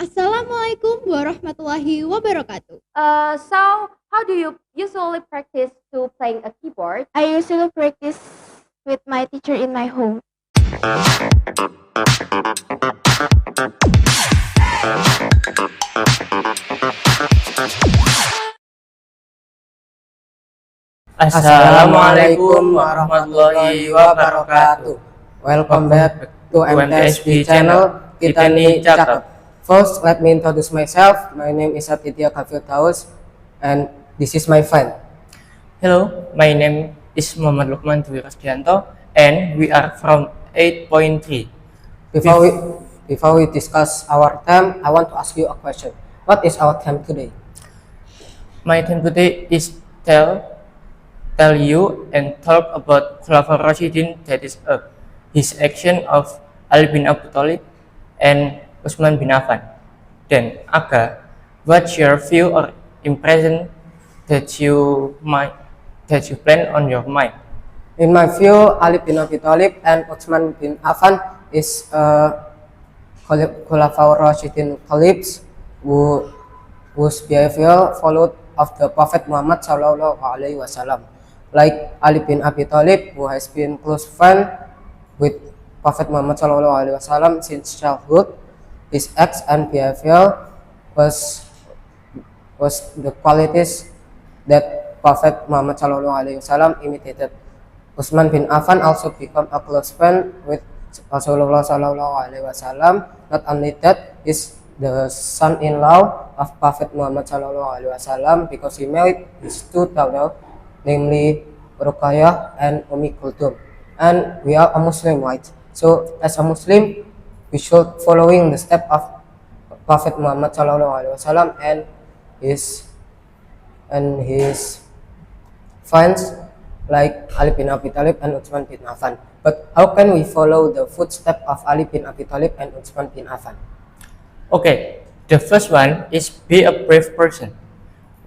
Assalamualaikum warahmatullahi wabarakatuh. So how do you usually practice to playing a keyboard? I usually practice with my teacher in my home. Assalamualaikum warahmatullahi wabarakatuh. Welcome back to MTSP channel. Kita nih cakep. First, let me introduce myself. My name is Aditya Kafirtaus, and this is my friend. Hello, my name is Muhammad Lukman Dwi Rasdianto, and we are from 8.3. Before we discuss our theme, I want to ask you a question. What is our theme today? My theme today is tell you and talk about Khulafaur Rashidin, that is his action of Ali bin Abi Thalib and Utsman bin Affan. Then, Aga, what's your view or impression that you plan on your mind? In my view, Ali bin Abi Thalib and Utsman bin Affan is Khulafaur Rashidin caliphs whose behavior followed of the Prophet Muhammad Sallallahu Alaihi Wasallam. Like Ali bin Abi Thalib, who has been close friend with Prophet Muhammad Sallallahu Alaihi Wasallam since childhood, his acts and behavior was the qualities that Prophet Muhammad Sallallahu Alaihi Wasallam imitated. Utsman bin Affan also become a close friend with Rasulullah Sallallahu Alaihi Wasallam. Not only that, is the son-in-law of Prophet Muhammad Sallallahu Alaihi Wasallam because he married his two daughters, namely Ruqayyah and Ummi Kulthum. And we are a Muslim, right? So as a Muslim, we should following the step of Prophet Muhammad Sallallahu Alaihi Wasallam and his friends like Ali bin Abi Thalib and Utsman bin Affan. But how can we follow the footsteps of Ali bin Abi Thalib and Utsman bin Affan? Okay, the first one is be a brave person.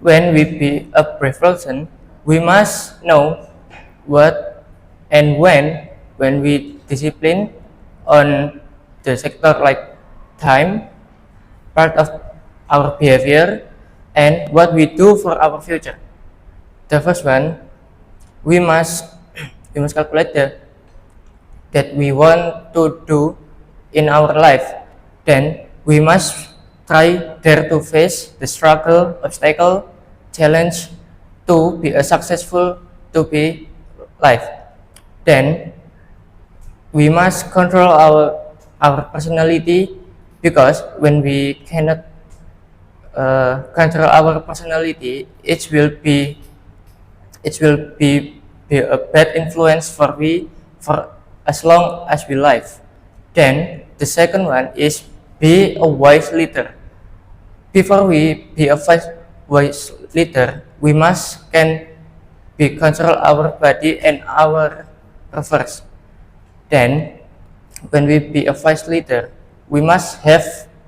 When we be a brave person, we must know what and when we discipline on the sector like time, part of our behavior, and what we do for our future. The first one, we must calculate that we want to do in our life. Then we must try there to face the struggle, obstacle, challenge to be a successful to be life. Then we must control our personality, because when we cannot control our personality, it will be a bad influence for as long as we live. Then the second one is be a wise leader. Before we be a wise leader, we can control our body and our refers. Then when we be a wise leader, we must have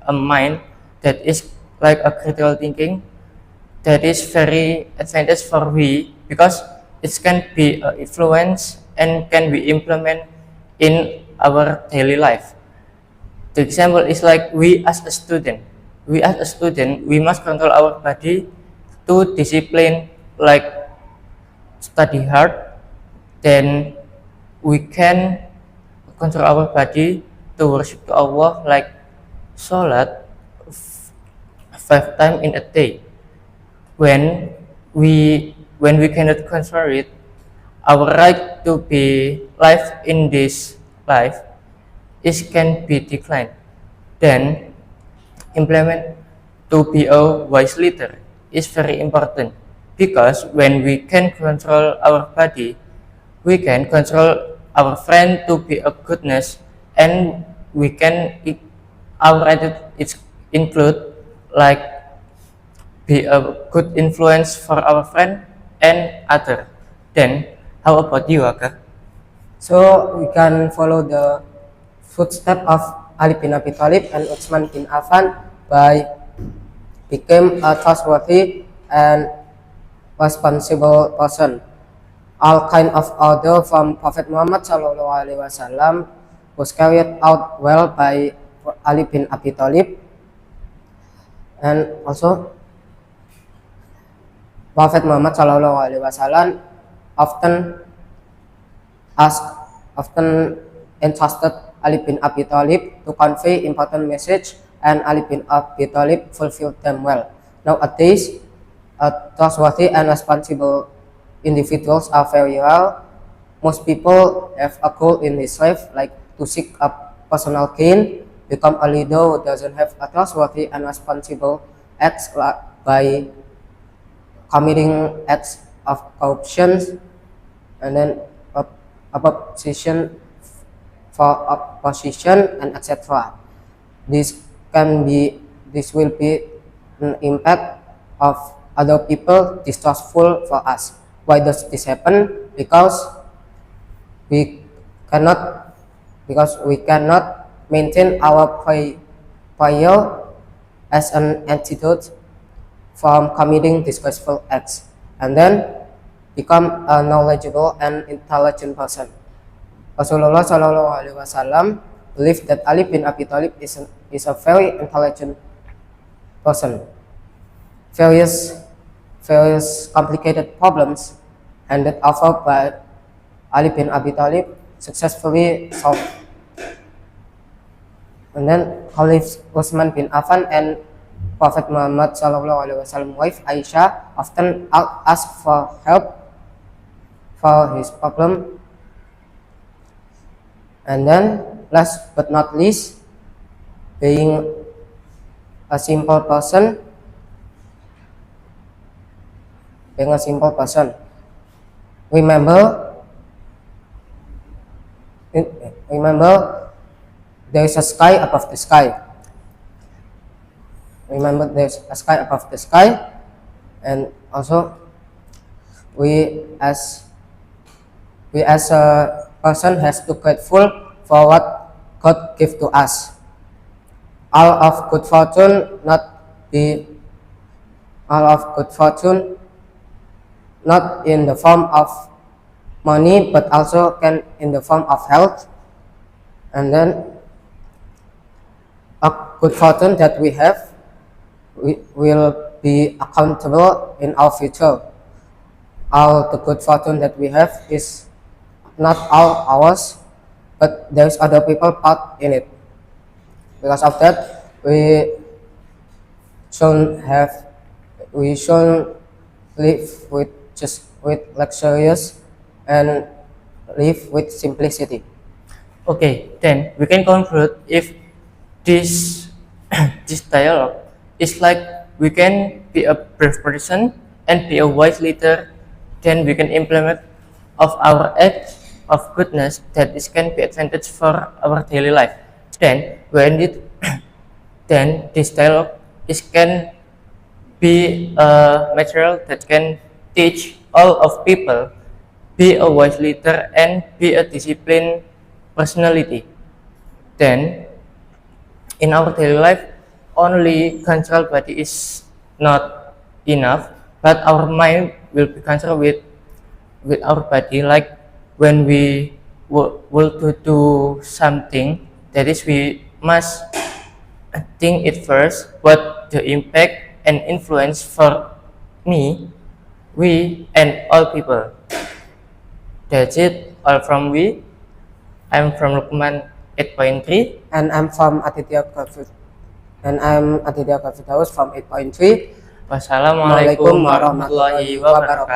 a mind that is like a critical thinking, that is very advantage for we, because it can be influence and can be implement in our daily life. The example is like we as a student, we must control our body to discipline, like study hard. Then we can control our body to worship to Allah, like salat 5 times in a day. When we cannot control it, our right to be life in this life can be declined. Then implement to be a wise leader is very important, because when we can control our body, we can control our friend to be a goodness, and we can our attitude include like be a good influence for our friend and other. Then how about you, Aga? So we can follow the footsteps of Ali bin Abi Thalib and Utsman bin Affan by become a trustworthy and responsible person. All kind of order from Prophet Muhammad Sallallahu Alaihi Wasallam was carried out well by Ali bin Abi Thalib. And also, Prophet Muhammad Shallallahu Alaihi Wasallam often often entrusted Ali bin Abi Thalib to convey important message, and Ali bin Abi Thalib fulfilled them well. Nowadays, trustworthy and responsible individuals are very rare. Most people have a goal in this life, like to seek a personal gain, become a leader who doesn't have a trustworthy and responsible acts by committing acts of corruption, and then opposition for opposition, and etc. This will be an impact of other people distrustful for us. Why does this happen? Because we cannot maintain our prayer as an antidote from committing disgraceful acts, and then become a knowledgeable and intelligent person. Rasulullah Shallallahu Alaihi Wasallam believed that Ali bin Abi Thalib is a very intelligent person. Various complicated problems handed over by Ali bin Abi Thalib successfully solved. And then Khalif Utsman bin Affan and Prophet Muhammad Shallallahu Alaihi Wasallam wife Aisyah often asked for help for his problem. And then, last but not least, being a simple person, remember there is a sky above the sky. Remember there's a sky above the sky, and also we as a person has to grateful for what God gave to us. All of good fortune not in the form of money, but also can in the form of health. And then a good fortune that we have, we will be accountable in our future. All the good fortune that we have is not all ours, but there's other people part in it. Because of that, we shouldn't live with luxurious and live with simplicity. Okay, then we can conclude if this this dialogue is like we can be a brave person and be a wise leader, then we can implement of our act of goodness that is can be advantage for our daily life. Then then this dialogue is can be a material that can teach all of people be a wise leader and be a disciplined personality. Then in our daily life, only control body is not enough, but our mind will be controlled with our body. Like when we will to do something, that is we must think it first what the impact and influence for me, we, and all people. That's it, all from we. I'm from Lukman 8.3. And I'm Aditya Gavitaus from 8.3. Wassalamualaikum warahmatullahi wabarakatuh.